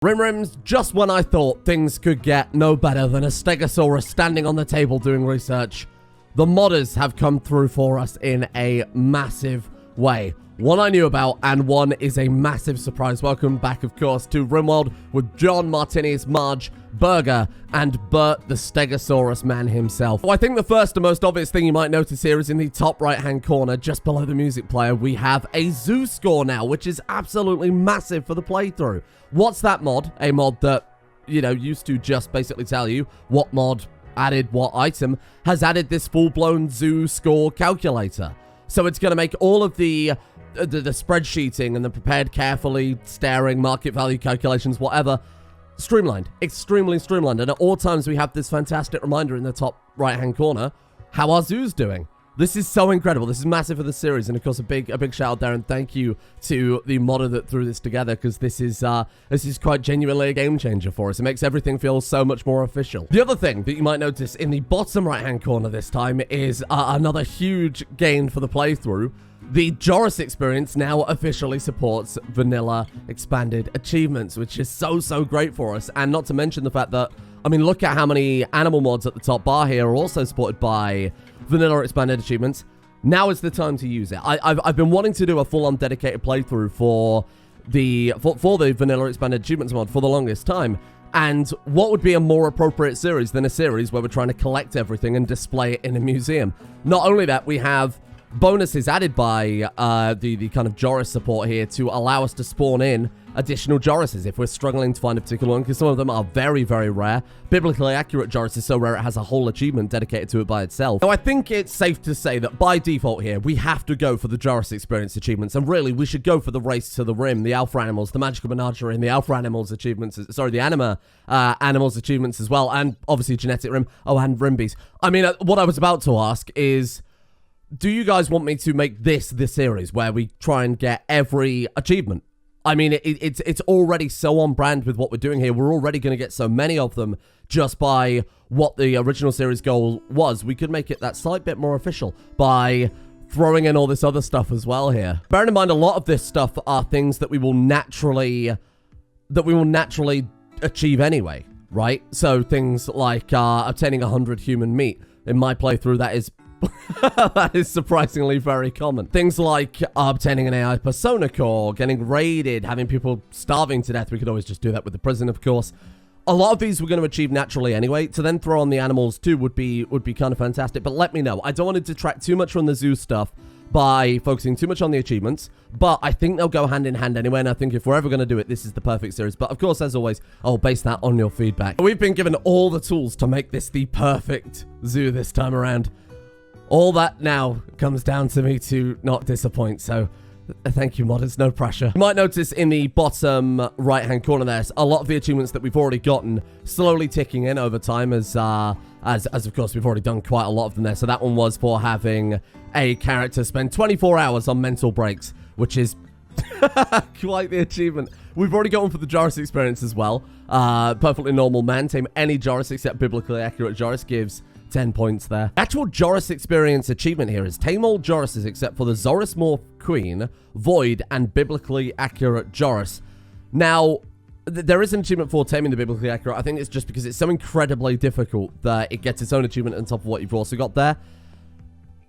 Rims, just when I thought things could get no better than a Stegosaurus standing on the table doing research, the modders have come through for us in a massive way. One I knew about, and one is a massive surprise. Welcome back, of course, to Rimworld with John, Martinius, Marge, Burger, and Bert, the Stegosaurus man himself. I think the first and most obvious thing you might notice here is in the top right-hand corner, just below the music player, we have a zoo score now, which is absolutely massive for the playthrough. What's that mod? A mod that, you know, used to just basically tell you what mod added what item, has added this full-blown zoo score calculator. So it's going to make all of the spreadsheeting and the prepared carefully staring market value calculations, whatever, streamlined, extremely streamlined. And at all times we have this fantastic reminder in the top right hand corner how our zoo's doing. This is so incredible. This is massive for the series, and of course a big shout out there and thank you to the modder that threw this together, because this is quite genuinely a game changer for us. It makes everything feel so much more official. The other thing that you might notice in the bottom right hand corner this time is another huge gain for the playthrough. The Joris experience now officially supports vanilla expanded achievements, which is so great for us. And not to mention the fact that, I mean, look at how many animal mods at the top bar here are also supported by vanilla expanded achievements. Now is the time to use it. I've been wanting to do a full-on dedicated playthrough for the vanilla expanded achievements mod for the longest time. And what would be a more appropriate series than a series where we're trying to collect everything and display it in a museum? Not only that, we have bonuses added by the kind of Joris support here to allow us to spawn in additional Jorises if we're struggling to find a particular one, because some of them are very rare. Biblically accurate Joris is so rare it has a whole achievement dedicated to it by itself. Now I think it's safe to say that by default here we have to go for the Joris experience achievements, and really we should go for the race to the rim, the Alpha Animals, the Magical Menagerie, and the Alpha Animals achievements, sorry, the Anima Animals achievements as well, and obviously Genetic Rim, and RimBees. I mean, what I was about to ask is, do you guys want me to make this the series where we try and get every achievement? I mean, it's already so on brand with what we're doing here. We're already going to get so many of them just by what the original series goal was. We could make it that slight bit more official by throwing in all this other stuff as well here. Bearing in mind, a lot of this stuff are things that we will naturally achieve anyway, right? So things like obtaining 100 human meat. In my playthrough, that is that is surprisingly very common. Things like obtaining an AI persona core, getting raided, having people starving to death. We could always just do that with the prison, of course. A lot of these we're going to achieve naturally anyway. To then throw on the animals too would be kind of fantastic. But let me know. I don't want to detract too much from the zoo stuff by focusing too much on the achievements, but I think they'll go hand in hand anyway, and I think if we're ever going to do it, this is the perfect series. But of course, as always, I'll base that on your feedback. We've been given all the tools to make this the perfect zoo this time around. All that now comes down to me to not disappoint, so thank you, modders, no pressure. You might notice in the bottom right-hand corner there's a lot of the achievements that we've already gotten slowly ticking in over time, as of course we've already done quite a lot of them there. So that one was for having a character spend 24 hours on mental breaks, which is quite the achievement. We've already got one for the Joris experience as well. Perfectly normal man, tame any Joris except biblically accurate Joris, gives 10 points there. Actual Joris experience achievement here is tame all Jorises except for the Zoris Morph Queen, Void, and biblically accurate Joris. Now, there is an achievement for taming the biblically accurate. I think it's just because it's so incredibly difficult that it gets its own achievement on top of what you've also got there.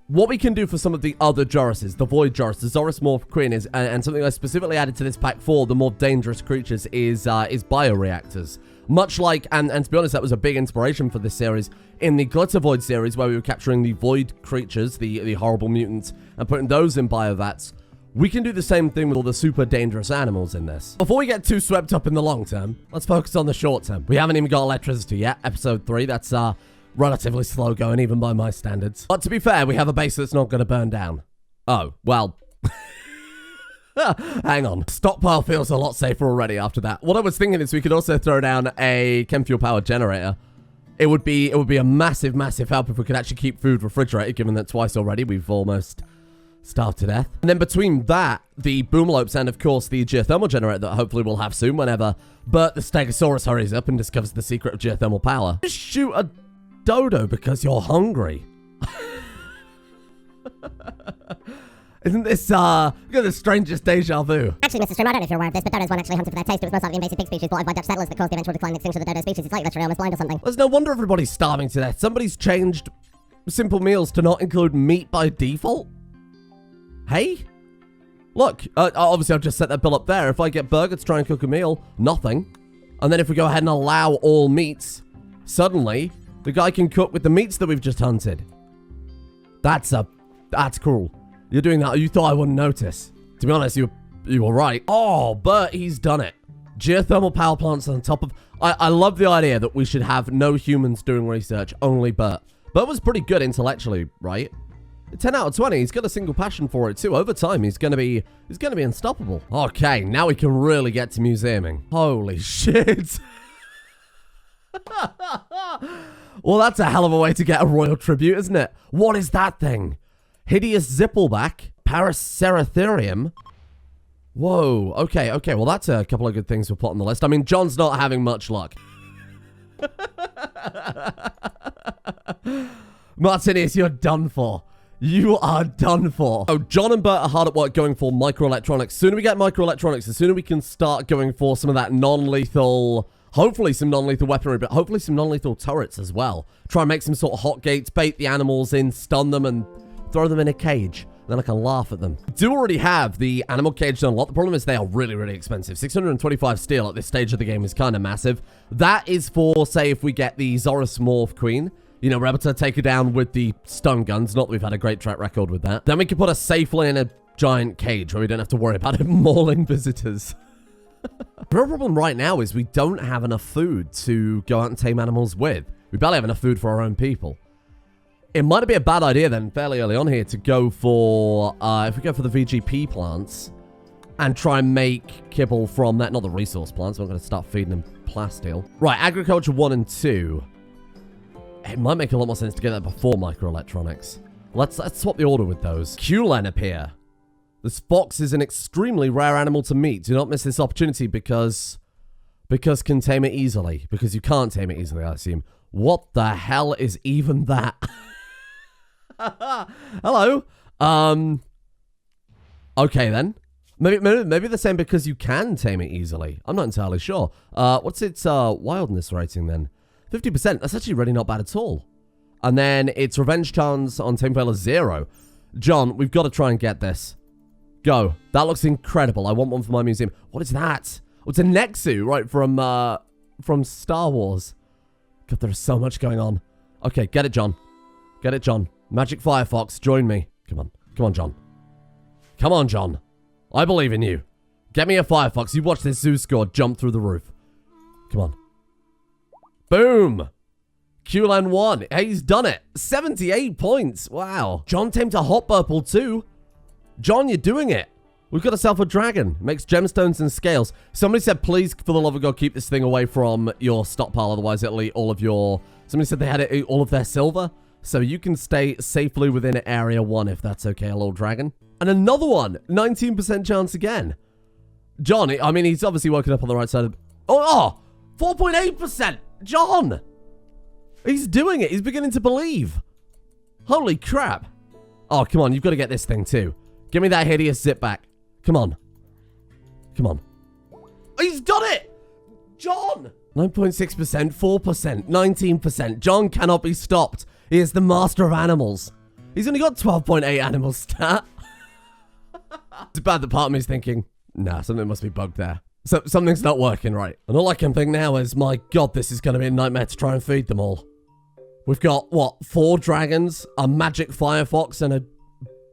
What we can do for some of the other Jorises, the Void Joris, the Zoris Morph Queen, is, and something I specifically added to this pack for the more dangerous creatures, is bioreactors. Much like, and to be honest, that was a big inspiration for this series, in the Glitter Void series, where we were capturing the Void creatures, the horrible mutants, and putting those in biovats. We can do the same thing with all the super dangerous animals in this. Before we get too swept up in the long term, let's focus on the short term. We haven't even got electricity yet. Episode 3, that's relatively slow going, even by my standards. But to be fair, we have a base that's not going to burn down. Oh, well... Hang on. Stockpile feels a lot safer already after that. What I was thinking is we could also throw down a chem fuel powered generator. It would be a massive help if we could actually keep food refrigerated, given that twice already we've almost starved to death. And then between that, the boomlopes, and of course the geothermal generator that hopefully we'll have soon whenever Bert the Stegosaurus hurries up and discovers the secret of geothermal power. Just shoot a dodo because you're hungry. Isn't this, look at the strangest deja vu. Actually, Mr. Strim, I don't know if you're aware of this, but dodos weren't actually hunted for their taste. It was most likely invasive pig species brought over by Dutch settlers that caused the eventual decline and extinction of the dodo species. It's like literally almost blind or something. There's no wonder everybody's starving to death. Somebody's changed simple meals to not include meat by default. Hey? Look, obviously I've just set that bill up there. If I get burger to try and cook a meal, nothing. And then if we go ahead and allow all meats, suddenly the guy can cook with the meats that we've just hunted. That's cruel. You're doing that. You thought I wouldn't notice. To be honest, you were right. Oh, but he's done it. Geothermal power plants on top of... I love the idea that we should have no humans doing research, only Bert. Bert was pretty good intellectually, right? 10 out of 20. He's got a single passion for it too. Over time, he's gonna be unstoppable. Okay, now we can really get to museuming. Holy shit. Well, that's a hell of a way to get a royal tribute, isn't it? What is that thing? Hideous Zippleback, Paraceratherium. Whoa, okay. Well, that's a couple of good things we'll put on the list. I mean, John's not having much luck. Martinius, you're done for. You are done for. Oh, John and Bert are hard at work going for microelectronics. The sooner we get microelectronics, the sooner we can start going for some of that non-lethal... Hopefully some non-lethal weaponry, but hopefully some non-lethal turrets as well. Try and make some sort of hot gates, bait the animals in, stun them, and throw them in a cage. Then I can laugh at them. We do already have the animal cage done a lot. The problem is they are really, really expensive. 625 steel at this stage of the game is kind of massive. That is for, say, if we get the Joris Morph Queen. You know, we're able to take her down with the stun guns. Not that we've had a great track record with that. Then we can put her safely in a giant cage where we don't have to worry about it mauling visitors. The real problem right now is we don't have enough food to go out and tame animals with. We barely have enough food for our own people. It might be a bad idea then, fairly early on here, to go for, if we go for the VGP plants and try and make kibble from that, not the resource plants, we're going to start feeding them plasteel. Right, agriculture 1 and 2. It might make a lot more sense to get that before microelectronics. Let's swap the order with those. Qlen appear. This fox is an extremely rare animal to meet. Do not miss this opportunity because can tame it easily. Because you can't tame it easily, I assume. What the hell is even that? Hello. Okay then. Maybe the same because you can tame it easily. I'm not entirely sure. What's its wildness rating then? 50%. That's actually really not bad at all. And then its revenge chance on tame failure 0. John, we've got to try and get this. Go. That looks incredible. I want one for my museum. What is that? Oh, it's a Nexu, right, from Star Wars. God, there's so much going on. Okay, get it, John. Get it, John. Magic Firefox, join me. Come on. Come on, John. Come on, John. I believe in you. Get me a Firefox. You watch this zoo score jump through the roof. Come on. Boom. Qlen 1. Hey, he's done it. 78 points. Wow. John tamed a hot purple too. John, you're doing it. We've got ourselves a dragon. Makes gemstones and scales. Somebody said, please, for the love of God, keep this thing away from your stockpile. Otherwise, it'll eat all of your... Somebody said they had to eat all of their silver. So you can stay safely within area 1 if that's okay, a little dragon. And another one. 19% chance again. John, I mean, he's obviously woken up on the right side of... Oh, 4.8%. John. He's doing it. He's beginning to believe. Holy crap. Oh, come on. You've got to get this thing too. Give me that hideous zip back. Come on. Come on. He's done it! John! 9.6%, 4%, 19%. John cannot be stopped. He is the master of animals. He's only got 12.8 animal stat. It's bad that part of me is thinking, nah, something must be bugged there. So something's not working right. And all I can think now is, my God, this is going to be a nightmare to try and feed them all. We've got, what, 4 dragons, a magic firefox, and a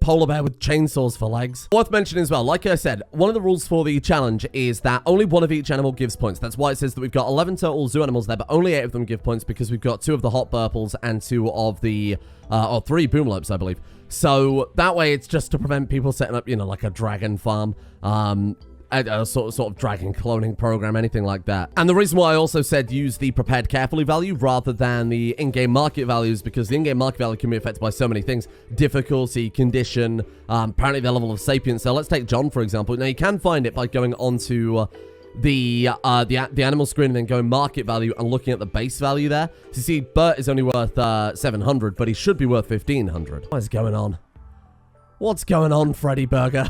polar bear with chainsaws for legs. Worth mentioning as well, like I said, one of the rules for the challenge is that only one of each animal gives points. That's why it says that we've got 11 total zoo animals there, but only 8 of them give points because we've got 2 of the hot purples and 2 of the, or 3 boomlopes, I believe. So that way it's just to prevent people setting up, you know, like a dragon farm, a sort of dragon cloning program, anything like that. And the reason why I also said use the prepared carefully value rather than the in-game market values, because the in-game market value can be affected by so many things. Difficulty, condition, apparently the level of sapience. So let's take John, for example. Now, you can find it by going onto the animal screen and then going market value and looking at the base value there. So you see, Bert is only worth 700, but he should be worth 1,500. What is going on? What's going on, Freddy Burger?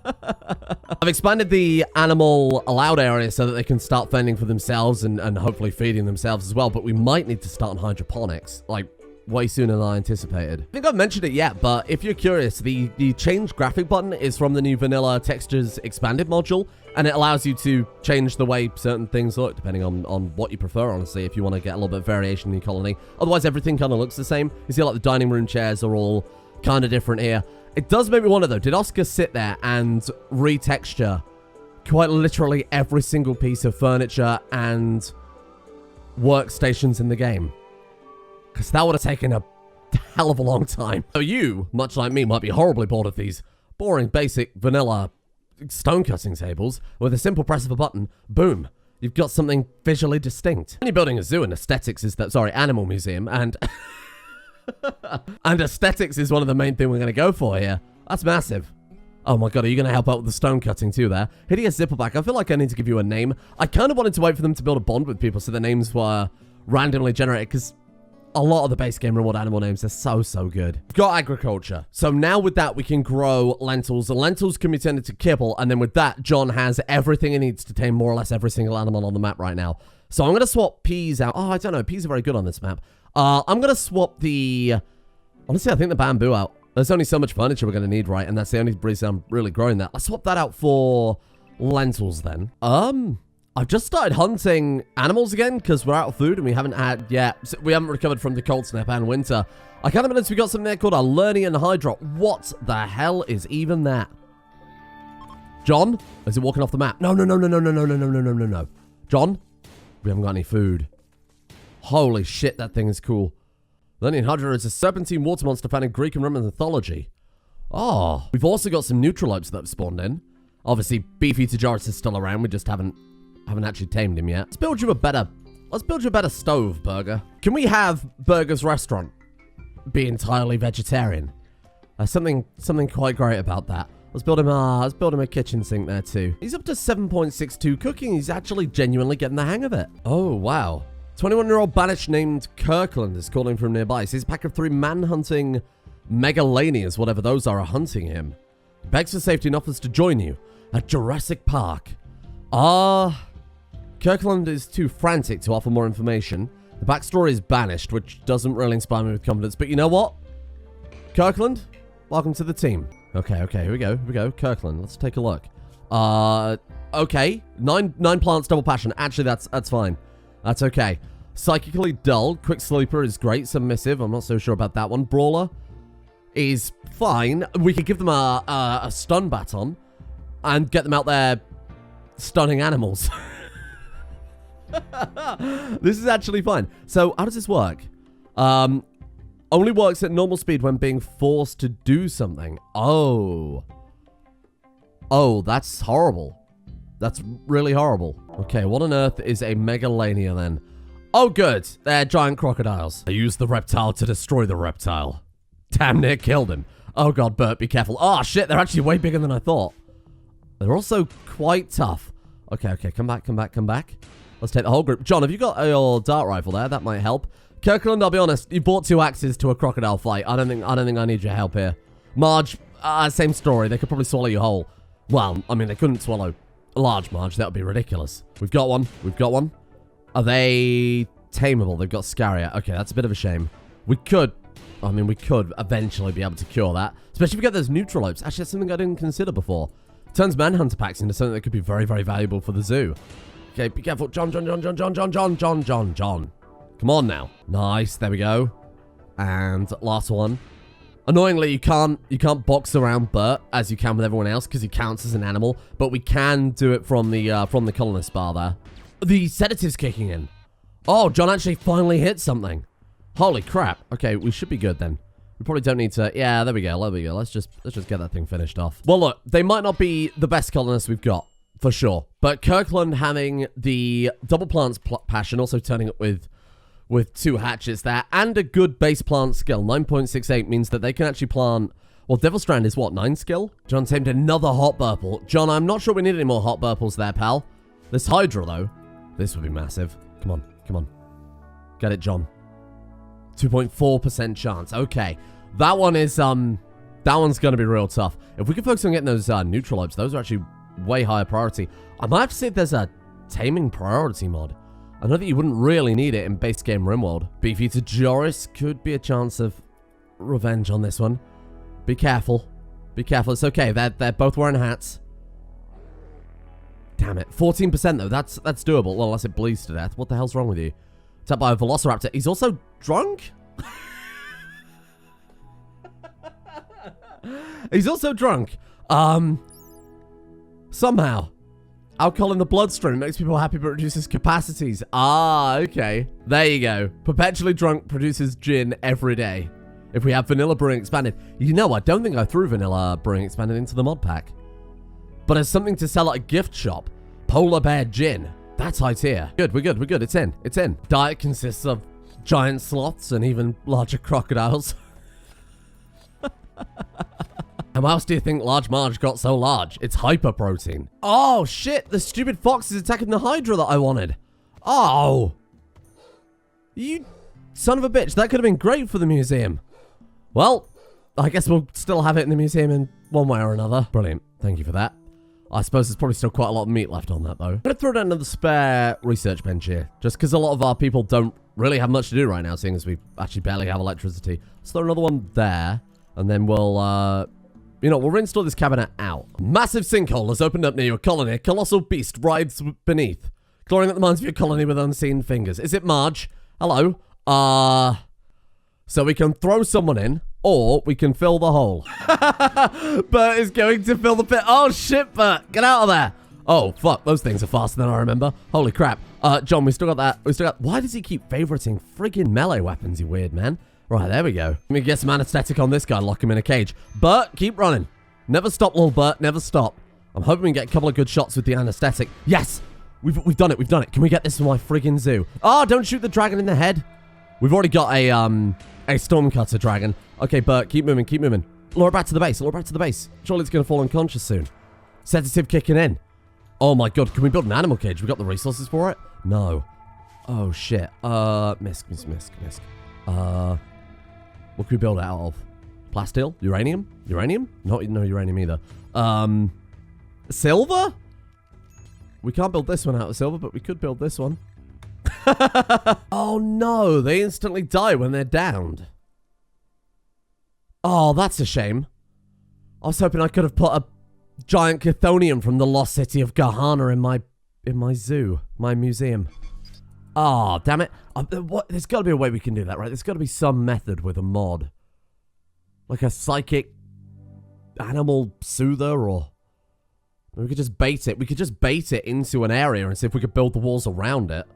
I've expanded the animal allowed area so that they can start fending for themselves and hopefully feeding themselves as well, but we might need to start on hydroponics, like, way sooner than I anticipated. I think I've mentioned it yet, but if you're curious, the change graphic button is from the new vanilla textures expanded module, and it allows you to change the way certain things look, depending on what you prefer, honestly, if you want to get a little bit of variation in your colony. Otherwise, everything kind of looks the same. You see, like, the dining room chairs are all kind of different here. It does make me wonder, though, did Oskar sit there and retexture quite literally every single piece of furniture and workstations in the game? Because that would have taken a hell of a long time. So you, much like me, might be horribly bored of these boring, basic, vanilla stone cutting tables. With a simple press of a button, boom, you've got something visually distinct. When you're building a zoo, and aesthetics is that, sorry, animal museum, and and aesthetics is one of the main things we're going to go for here. That's massive. Oh my god, are you going to help out with the stone cutting too there? Hideous Zipperback, I feel like I need to give you a name. I kind of wanted to wait for them to build a bond with people so the names were randomly generated, because a lot of the base game Rimworld animal names are so good. We've got agriculture. So now with that, we can grow lentils. The lentils can be turned into kibble, and then with that, John has everything he needs to tame more or less every single animal on the map right now. So I'm going to swap peas out. Oh, I don't know. Peas are very good on this map. I'm going to swap the... Honestly, I think the bamboo out. There's only so much furniture we're going to need, right? And that's the only reason I'm really growing that. I'll swap that out for lentils then. I've just started hunting animals again because we're out of food and we haven't had yet. We haven't recovered from the cold snap and winter. I can't imagine we got something there called a Lernian Hydra. What the hell is even that? John? Is it walking off the map? No. John? We haven't got any food. Holy shit, that thing is cool. Lernian Hydra is a serpentine water monster found in Greek and Roman mythology. Oh, we've also got some neutralopes that have spawned in. Obviously, Beefeater Joris is still around. We just haven't actually tamed him yet. Let's build you a better stove, Burger. Can we have Burger's restaurant be entirely vegetarian? Something quite great about that. Let's build him a kitchen sink there too. He's up to 7.62 cooking. He's actually genuinely getting the hang of it. Oh, wow. 21-year-old banished named Kirkland is calling from nearby. He sees a pack of 3 man-hunting megalanias, whatever those are hunting him. He begs for safety and offers to join you at Jurassic Park. Kirkland is too frantic to offer more information. The backstory is banished, which doesn't really inspire me with confidence. But you know what? Kirkland, welcome to the team. Okay, here we go. Kirkland, let's take a look. Okay. 9 plants, double passion. Actually, that's fine. That's okay. Psychically dull. Quick sleeper is great. Submissive. I'm not so sure about that one. Brawler is fine. We could give them a stun baton and get them out there stunning animals. This is actually fine. So, how does this work? Only works at normal speed when being forced to do something. Oh, that's horrible. That's really horrible. Okay, what on earth is a megalania then? Oh, good. They're giant crocodiles. I used the reptile to destroy the reptile. Damn near killed him. Oh, God, Bert, be careful. Oh, shit, they're actually way bigger than I thought. They're also quite tough. Okay, come back. Let's take the whole group. John, have you got your dart rifle there? That might help. Kirkland, I'll be honest, you bought 2 axes to a crocodile fight. I don't think I need your help here. Marge, same story. They could probably swallow you whole. Well, I mean, they couldn't swallow a Large Marge. That would be ridiculous. We've got one. Are they tameable? They've got Scaria. Okay, that's a bit of a shame. We could eventually be able to cure that. Especially if we get those neutralopes. Actually, that's something I didn't consider before. Turns manhunter packs into something that could be very, very valuable for the zoo. Okay, be careful. John. Come on now. Nice. There we go. And last one. Annoyingly, you can't box around Bert as you can with everyone else because he counts as an animal, but we can do it from the colonist bar there. The sedative's kicking in. Oh, John actually finally hit something. Holy crap. Okay, we should be good then. We probably don't need to... Yeah, there we go. Let's just get that thing finished off. Well, look, they might not be the best colonists we've got, for sure. But Kirkland having the double plants passion, also turning it with 2 hatchets there, and a good base plant skill. 9.68 means that they can actually plant... Well, Devil Strand is what, 9 skill? John tamed another hot purple. John, I'm not sure we need any more hot purples there, pal. This Hydra, though, this would be massive. Come on. Get it, John. 2.4% chance. Okay. That one is, that one's going to be real tough. If we can focus on getting those neutral orbs, those are actually way higher priority. I might have to see if there's a taming priority mod. I know that you wouldn't really need it in base game Rimworld. Beefy to Joris could be a chance of revenge on this one. Be careful. Be careful. It's okay. They're both wearing hats. Damn it. 14% though. That's doable. Well, unless it bleeds to death. What the hell's wrong with you? Attacked by a velociraptor. He's also drunk? He's also drunk. Somehow. Alcohol in the bloodstream makes people happy but reduces capacities. Ah, okay. There you go. Perpetually drunk produces gin every day. If we have vanilla brewing expanded. You know, I don't think I threw vanilla brewing expanded into the mod pack. But as something to sell at a gift shop. Polar bear gin. That's high tier. Good, we're good, we're good. It's in. It's in. Diet consists of giant sloths and even larger crocodiles. How else do you think Large Marge got so large? It's hyper protein. Oh, shit. The stupid fox is attacking the Hydra that I wanted. Oh. You son of a bitch. That could have been great for the museum. Well, I guess we'll still have it in the museum in one way or another. Brilliant. Thank you for that. I suppose there's probably still quite a lot of meat left on that, though. I'm going to throw down another spare research bench here. Just because a lot of our people don't really have much to do right now, seeing as we actually barely have electricity. Let's throw another one there. And then we'll, you know, we'll reinstall this cabinet out. Massive sinkhole has opened up near your colony. A colossal beast writhes beneath, clawing at the minds of your colony with unseen fingers. Is it Marge? Hello? So we can throw someone in, or we can fill the hole. Bert is going to fill the pit. Oh, shit, Bert. Get out of there. Oh, fuck. Those things are faster than I remember. Holy crap. John, we still got that. We still got... Why does he keep favoriting friggin' melee weapons, you weird man? Right, there we go. Let me get some anesthetic on this guy and lock him in a cage. Bert, keep running. Never stop, little Bert. Never stop. I'm hoping we can get a couple of good shots with the anesthetic. Yes! We've done it. We've done it. Can we get this for my friggin' zoo? Oh, don't shoot the dragon in the head. We've already got a Stormcutter dragon. Okay, Bert, keep moving, keep moving. Lure it back to the base. Lure it back to the base. Surely it's going to fall unconscious soon. Sedative kicking in. Oh my god, can we build an animal cage? We got the resources for it? No. Oh, shit. Misk. What can we build it out of? Plasteel? Uranium? Uranium? No uranium either. Silver? We can't build this one out of silver, but we could build this one. Oh no, they instantly die when they're downed. Oh, that's a shame. I was hoping I could have put a giant chthonium from the lost city of Gahana in my zoo, my museum. Oh, damn it. There's got to be a way we can do that, right? There's got to be some method with a mod. Like a psychic animal soother, or... We could just bait it. We could just bait it into an area and see if we could build the walls around it.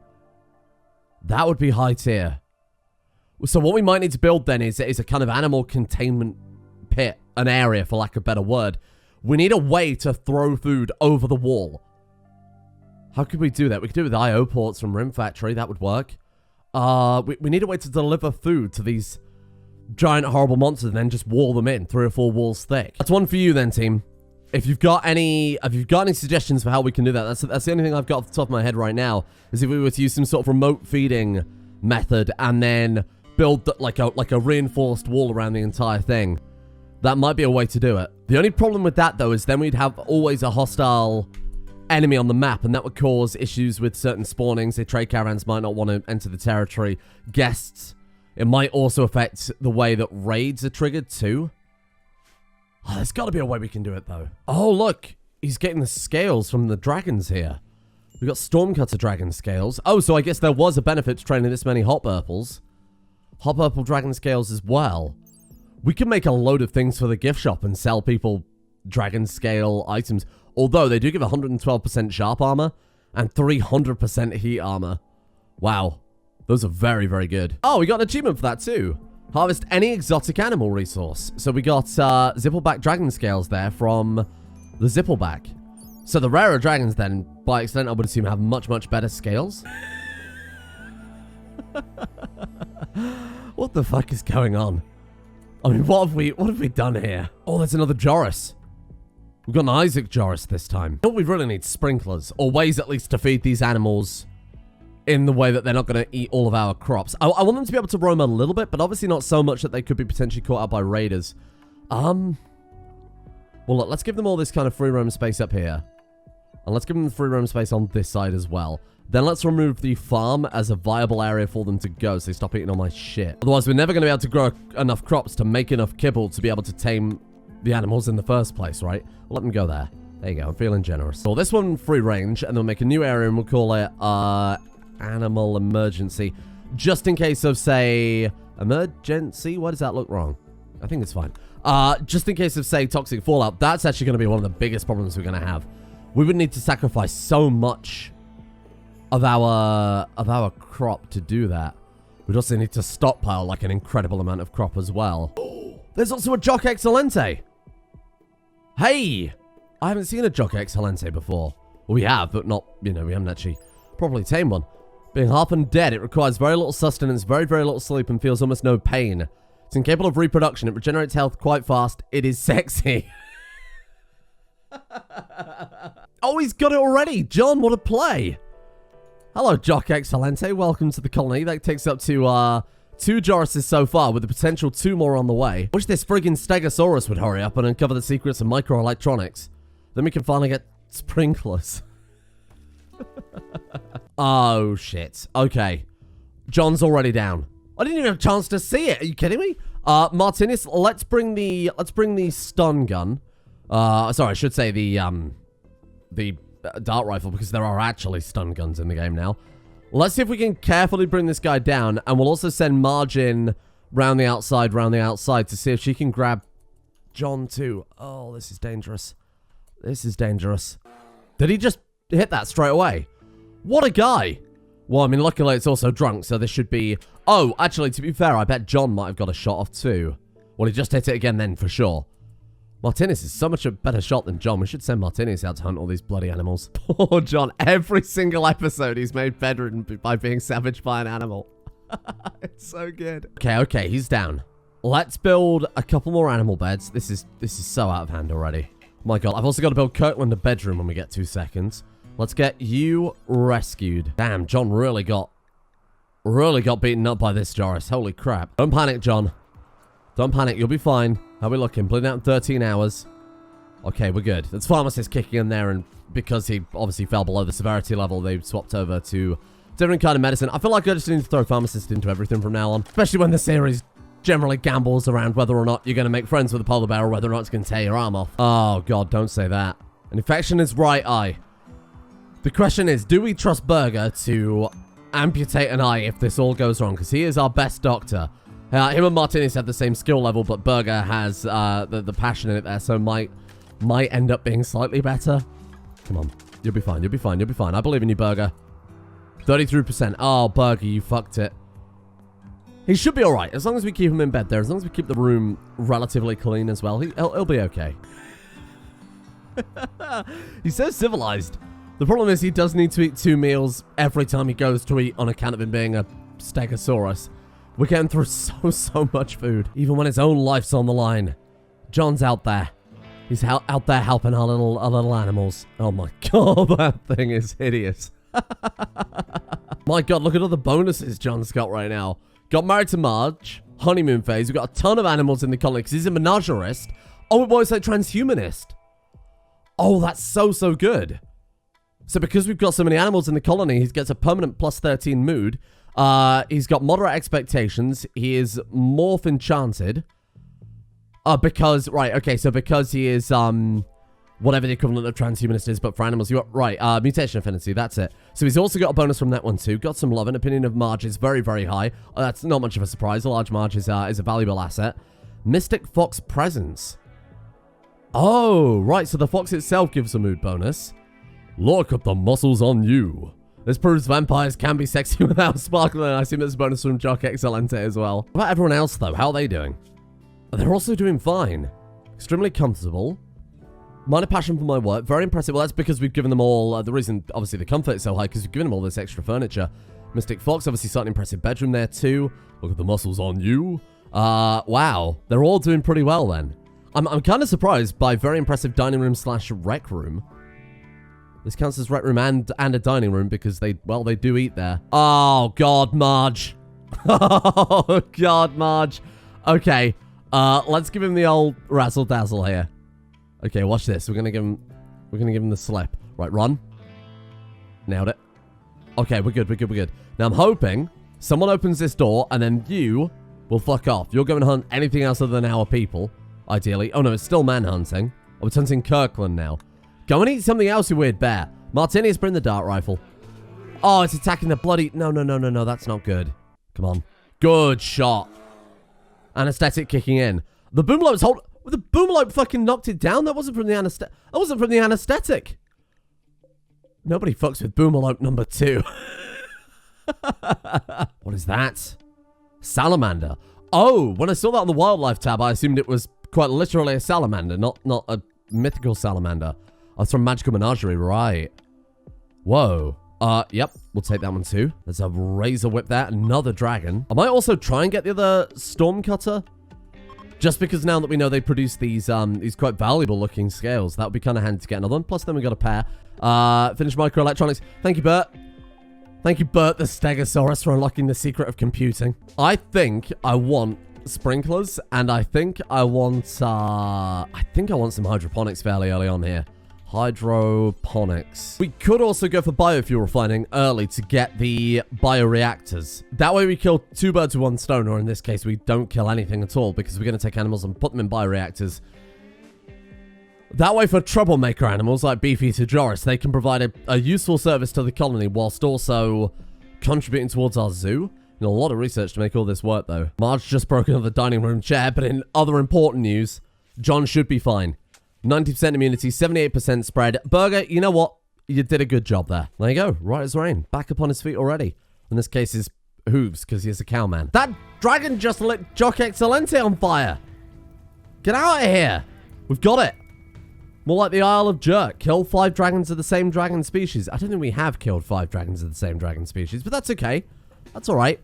That would be high tier. So what we might need to build then is a kind of animal containment pit. An area, for lack of a better word. We need a way to throw food over the wall. How could we do that? We could do it with IO ports from Rim Factory. That would work. We need a way to deliver food to these giant horrible monsters and then just wall them in 3 or 4 walls thick. That's one for you then, team. If you've got any suggestions for how we can do that, that's the only thing I've got off the top of my head right now, is if we were to use some sort of remote feeding method and then build like a reinforced wall around the entire thing. That might be a way to do it. The only problem with that though is then we'd have always a hostile enemy on the map, and that would cause issues with certain spawnings. The trade caravans might not want to enter the territory. Guests. It might also affect the way that raids are triggered too. Oh, there's got to be a way we can do it, though. Oh, look. He's getting the scales from the dragons here. We've got Stormcutter dragon scales. Oh, so I guess there was a benefit to training this many hot purples. Hot purple dragon scales as well. We can make a load of things for the gift shop and sell people dragon scale items. Although they do give 112% sharp armor and 300% heat armor. Wow. Those are very, very good. Oh, we got an achievement for that too. Harvest any exotic animal resource. So we got Zippleback dragon scales there from the Zippleback. So the rarer dragons then, by extent, I would assume have much, much better scales. What the fuck is going on? I mean, what have we done here? Oh, there's another Joris. We've got an Isaac Joris this time. What we really need, sprinklers, or ways at least to feed these animals in the way that they're not going to eat all of our crops. I want them to be able to roam a little bit, but obviously not so much that they could be potentially caught out by raiders. Well, look, let's give them all this kind of free roam space up here. And let's give them the free roam space on this side as well. Then let's remove the farm as a viable area for them to go, so they stop eating all my shit. Otherwise, we're never going to be able to grow enough crops to make enough kibble to be able to tame the animals in the first place, right? We'll let them go there. There you go, I'm feeling generous. So this one, free range, and then we'll make a new area and we'll call it, Animal Emergency. Just in case of, say, emergency? Why does that look wrong? I think it's fine. Just in case of, say, toxic fallout, that's actually going to be one of the biggest problems we're going to have. We would need to sacrifice so much of our crop to do that. We'd also need to stockpile like an incredible amount of crop as well. There's also a Jock Excelente. Hey! I haven't seen a Jock Excelente before. Well, we have, but not, you know, we haven't actually properly tamed one. Being half undead, it requires very little sustenance, very, very little sleep, and feels almost no pain. It's incapable of reproduction. It regenerates health quite fast. It is sexy. Oh, he's got it already. John, what a play. Hello, Jock Excelente. Welcome to the colony. That takes up to, 2 Jorises so far, with the potential 2 more on the way. Wish this friggin' Stegosaurus would hurry up and uncover the secrets of microelectronics. Then we can finally get sprinklers. Oh, shit. Okay. John's already down. I didn't even have a chance to see it. Are you kidding me? Martinius, let's bring the stun gun. Sorry, I should say the dart rifle, because there are actually stun guns in the game now. Let's see if we can carefully bring this guy down, and we'll also send Marge in round the outside to see if she can grab John too. Oh, this is dangerous. This is dangerous. Did he just hit that straight away? What a guy. Well, I mean, luckily it's also drunk, so this should be... Oh, actually, to be fair, I bet John might have got a shot off too. Well, he just hit it again then, for sure. Martinius is so much a better shot than John. We should send Martinius out to hunt all these bloody animals. Poor John. Every single episode he's made bedridden by being savaged by an animal. It's so good. Okay, he's down. Let's build a couple more animal beds. This is so out of hand already. My god, I've also got to build Kirkland a bedroom when we get 2 seconds. Let's get you rescued. Damn, John really got beaten up by this Joris. Holy crap. Don't panic, John. Don't panic, you'll be fine. How are we looking? Bleeding out in 13 hours. Okay, we're good. There's pharmacist kicking in there, and because he obviously fell below the severity level, they've swapped over to different kind of medicine. I feel like I just need to throw pharmacist into everything from now on. Especially when the series generally gambles around whether or not you're going to make friends with a polar bear or whether or not it's going to tear your arm off. Oh, God, don't say that. An infection is right eye. The question is, do we trust Burger to amputate an eye if this all goes wrong? Because he is our best doctor. Him and Martinius have the same skill level, but Burger has the passion in it there, so might end up being slightly better. Come on. You'll be fine. You'll be fine. You'll be fine. I believe in you, Burger. 33%. Oh, Burger, you fucked it. He should be alright, as long as we keep him in bed there. As long as we keep the room relatively clean as well. He'll be okay. He's so civilized. The problem is he does need to eat 2 meals every time he goes to eat on account of him being a Stegosaurus. We're getting through so much food. Even when his own life's on the line. John's out there. He's out there helping our little animals. Oh my god, that thing is hideous. My god, look at all the bonuses John's got right now. Got married to Marge. Honeymoon phase. We've got a ton of animals in the colony because he's a menagerist. Oh, boy, it's like transhumanist. Oh, that's so good. So because we've got so many animals in the colony, he gets a permanent plus 13 mood. He's got moderate expectations. He is morph enchanted. Because he is, whatever the equivalent of transhumanist is, but for animals, you're right, mutation affinity, that's it. So he's also got a bonus from that one too. Got some love, and opinion of Marge is very, very high. That's not much of a surprise. A Large Marge is a valuable asset. Mystic Fox Presence. Oh, right, so the fox itself gives a mood bonus. Look at the muscles on you. This proves vampires can be sexy without sparkling. I assume there's a bonus from Jock Excelente as well. What about everyone else, though? How are they doing? They're also doing fine. Extremely comfortable. Minor passion for my work. Very impressive. Well, that's because we've given them all... the reason, obviously, the comfort is so high, because we've given them all this extra furniture. Mystic Fox, obviously, such an impressive bedroom there, too. Look at the muscles on you. Wow. They're all doing pretty well, then. I'm kind of surprised by very impressive dining room / rec room. This counts as rec room and a dining room because they do eat there. Oh, God, Marge. Oh, God, Marge. Okay, let's give him the old razzle-dazzle here. Okay, watch this. We're gonna give him the slip. Right, run. Nailed it. Okay, we're good. Now, I'm hoping someone opens this door and then you will fuck off. You're going to hunt anything else other than our people, ideally. Oh, no, it's still man-hunting. Oh, it's hunting Kirkland now. Go and eat something else, you weird bear. Martinius, bring the dart rifle. Oh, it's attacking the bloody... No, that's not good. Come on. Good shot. Anesthetic kicking in. The boomlope's the boomlope fucking knocked it down. That wasn't from the anesthetic. That wasn't from the anesthetic. Nobody fucks with boomlope number 2. What is that? Salamander. Oh, when I saw that on the wildlife tab, I assumed it was quite literally a salamander, not a mythical salamander. Oh, it's from Magical Menagerie, right. Whoa. Yep, we'll take that one too. There's a razor whip there, another dragon. I might also try and get the other storm cutter. Just because now that we know they produce these quite valuable looking scales, that would be kind of handy to get another one. Plus then we got a pair. Finished microelectronics. Thank you, Bert. Thank you, Bert the Stegosaurus, for unlocking the secret of computing. I think I want sprinklers, and I think I want some hydroponics fairly early on here. Hydroponics. We could also go for biofuel refining early to get the bioreactors. That way we kill 2 birds with 1 stone, or in this case, we don't kill anything at all because we're going to take animals and put them in bioreactors. That way for troublemaker animals like Beefeater Joris, they can provide a useful service to the colony whilst also contributing towards our zoo. A lot of research to make all this work, though. Marge just broke another dining room chair, but in other important news, John should be fine. 90% immunity, 78% spread. Burger, you know what? You did a good job there. There you go. Right as rain. Back up on his feet already. In this case, his hooves, because he's a cowman. That dragon just lit Jock Excelente on fire. Get out of here. We've got it. More like the Isle of Jerk. Kill 5 dragons of the same dragon species. I don't think we have killed 5 dragons of the same dragon species, but that's okay. That's all right.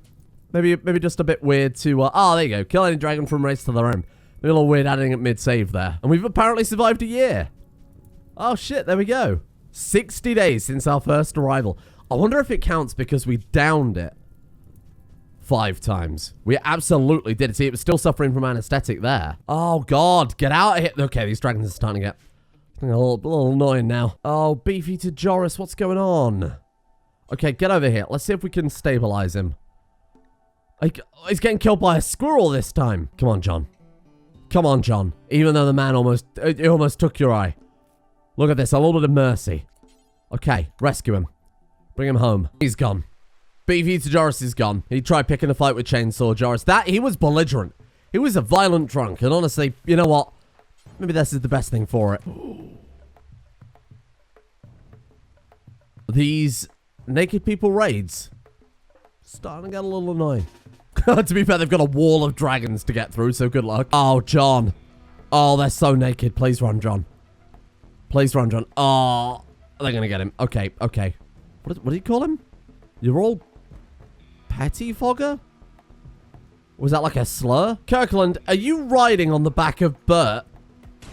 Maybe just a bit weird to... oh, there you go. Kill any dragon from race to their own. Maybe a little weird adding it mid-save there. And we've apparently survived a year. Oh, shit. There we go. 60 days since our first arrival. I wonder if it counts because we downed it 5 times. We absolutely did. See, it was still suffering from anesthetic there. Oh, God. Get out of here. Okay, these dragons are starting to get a little annoying now. Oh, Beefeater Joris, what's going on? Okay, get over here. Let's see if we can stabilize him. He's getting killed by a squirrel this time. Come on, John. Come on, John. Even though the man almost took your eye. Look at this. A little bit of mercy. Okay, rescue him. Bring him home. He's gone. Beefeater Joris is gone. He tried picking a fight with Chainsaw Joris. He was belligerent. He was a violent drunk. And honestly, you know what? Maybe this is the best thing for it. These naked people raids starting to get a little annoying. To be fair, they've got a wall of dragons to get through, so good luck. Oh, John. Oh, they're so naked. Please run, John. Please run, John. Oh, they're going to get him. Okay, okay. What do you call him? You're all pettifogger? Was that like a slur? Kirkland, are you riding on the back of Bert?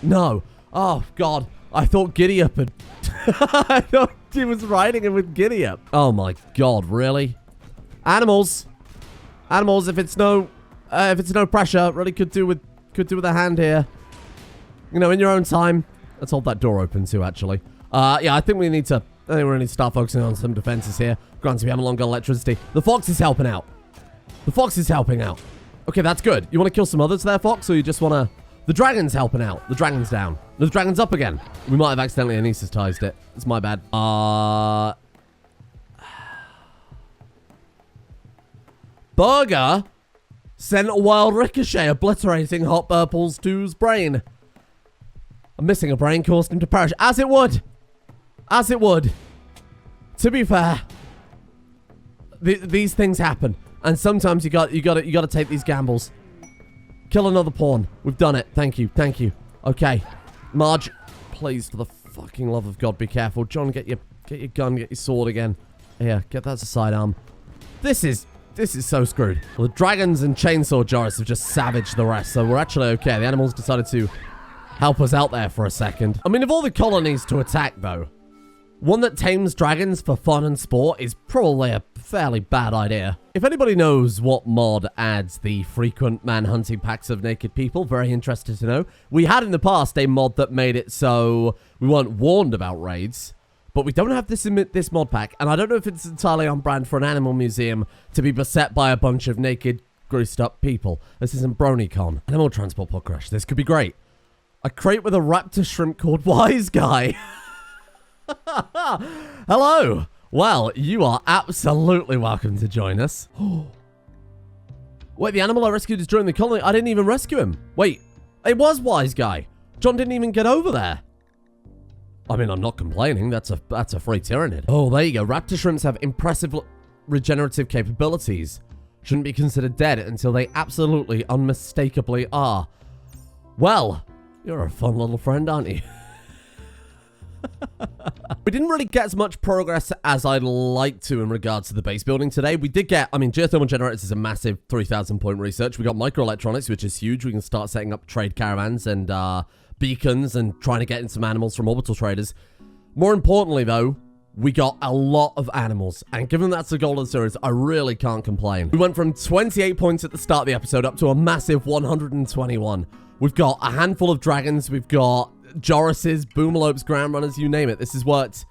No. Oh, God. I thought Giddy Up had... I thought he was riding him with Giddy Up. Oh, my God. Really? Animals. Animals, if it's no pressure, really could do with a hand here. You know, in your own time. Let's hold that door open too, actually. Yeah, I think we need to start focusing on some defenses here. Granted, we haven't long got electricity. The fox is helping out. The fox is helping out. Okay, that's good. You want to kill some others there, fox, or you just want to... The dragon's helping out. The dragon's down. The dragon's up again. We might have accidentally anesthetized it. It's my bad. Burger sent a wild ricochet, obliterating Hot Purple's 2's brain. I'm missing a brain, caused him to perish. As it would. As it would. To be fair, these things happen, and sometimes you got to take these gambles. Kill another pawn. We've done it. Thank you. Thank you. Okay, Marge, please, for the fucking love of God, be careful. John, get your gun, get your sword again. Here, get that as a sidearm. This is so screwed. Well, the dragons and Chainsaw Joris have just savaged the rest, so we're actually okay. The animals decided to help us out there for a second. I mean, of all the colonies to attack, though, one that tames dragons for fun and sport is probably a fairly bad idea. If anybody knows what mod adds the frequent man-hunting packs of naked people, very interested to know. We had in the past a mod that made it so we weren't warned about raids, but we don't have this in this mod pack, and I don't know if it's entirely on brand for an animal museum to be beset by a bunch of naked, greased up people. This isn't BronyCon. Animal transport pod crash. This could be great. A crate with a raptor shrimp called Wise Guy. Hello. Well, you are absolutely welcome to join us. Wait, the animal I rescued is during the colony. I didn't even rescue him. Wait, it was Wise Guy. John didn't even get over there. I mean, I'm not complaining. That's a free tyrannid. Oh, there you go. Raptor shrimps have impressive regenerative capabilities. Shouldn't be considered dead until they absolutely, unmistakably are. Well, you're a fun little friend, aren't you? We didn't really get as much progress as I'd like to in regards to the base building today. We did get, I mean, geothermal generators is a massive 3,000 point research. We got microelectronics, which is huge. We can start setting up trade caravans and beacons and trying to get in some animals from orbital traders. More importantly, though, we got a lot of animals. And given that's the goal of the series, I really can't complain. We went from 28 points at the start of the episode up to a massive 121. We've got a handful of dragons. We've got Jorises, Boomalopes, Ground Runners, you name it. This has worked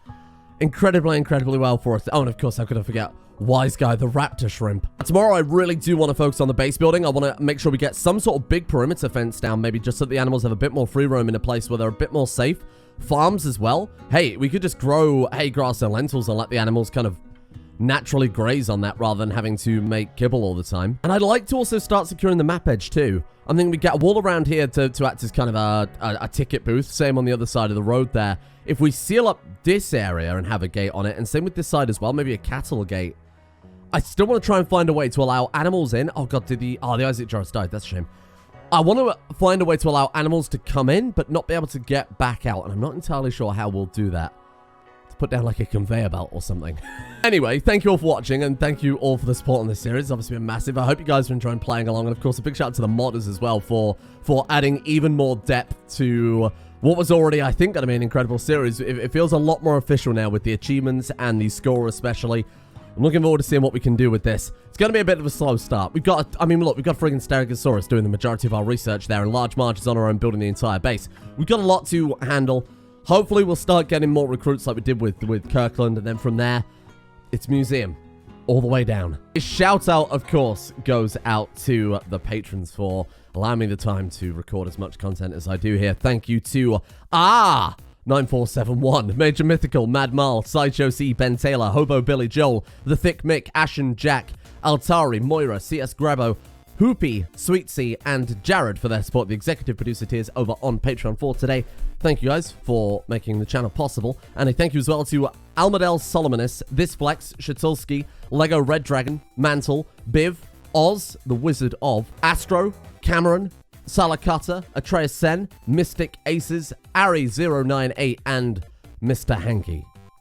incredibly, incredibly well for us. Oh, and of course, how could I forget Wise Guy, the raptor shrimp. Tomorrow, I really do want to focus on the base building. I want to make sure we get some sort of big perimeter fence down, maybe just so the animals have a bit more free roam in a place where they're a bit more safe. Farms as well. Hey, we could just grow hay grass and lentils and let the animals kind of naturally graze on that rather than having to make kibble all the time. And I'd like to also start securing the map edge too. I'm thinking we get a wall around here to act as kind of a ticket booth. Same on the other side of the road there. If we seal up this area and have a gate on it, and same with this side as well, maybe a cattle gate. I still want to try and find a way to allow animals in. Oh god, the Isaac Joris died. That's a shame. I want to find a way to allow animals to come in, but not be able to get back out. And I'm not entirely sure how we'll do that. To put down like a conveyor belt or something. Anyway, thank you all for watching, and thank you all for the support on this series. It's obviously been massive. I hope you guys are enjoying playing along. And of course, a big shout out to the modders as well for adding even more depth to what was already, I think, going to be an incredible series. It feels a lot more official now with the achievements and the score especially. I'm looking forward to seeing what we can do with this. It's going to be a bit of a slow start. We've got, I mean, look, we've got friggin' Stegosaurus doing the majority of our research there, and Large Marge is on our own building the entire base. We've got a lot to handle. Hopefully, we'll start getting more recruits like we did with Kirkland, and then from there, it's museum all the way down. A shout out, of course, goes out to the patrons for allowing me the time to record as much content as I do here. Thank you to 9471, Major Mythical, Mad Marl, Sideshow C, Ben Taylor, Hobo Billy Joel, The Thick Mick, Ashen Jack, Altari, Moira, CS Grabo, Hoopy, Sweet C, and Jared for their support, the executive producer tiers over on Patreon for today. Thank you guys for making the channel possible. And a thank you as well to Almadel Solomonis, This Flex, Shatulski, Lego Red Dragon, Mantle, Biv, Oz, the Wizard of, Astro, Cameron, Salakata, Atreus Sen, Mystic Aces, Ari098, and Mr. Hanky.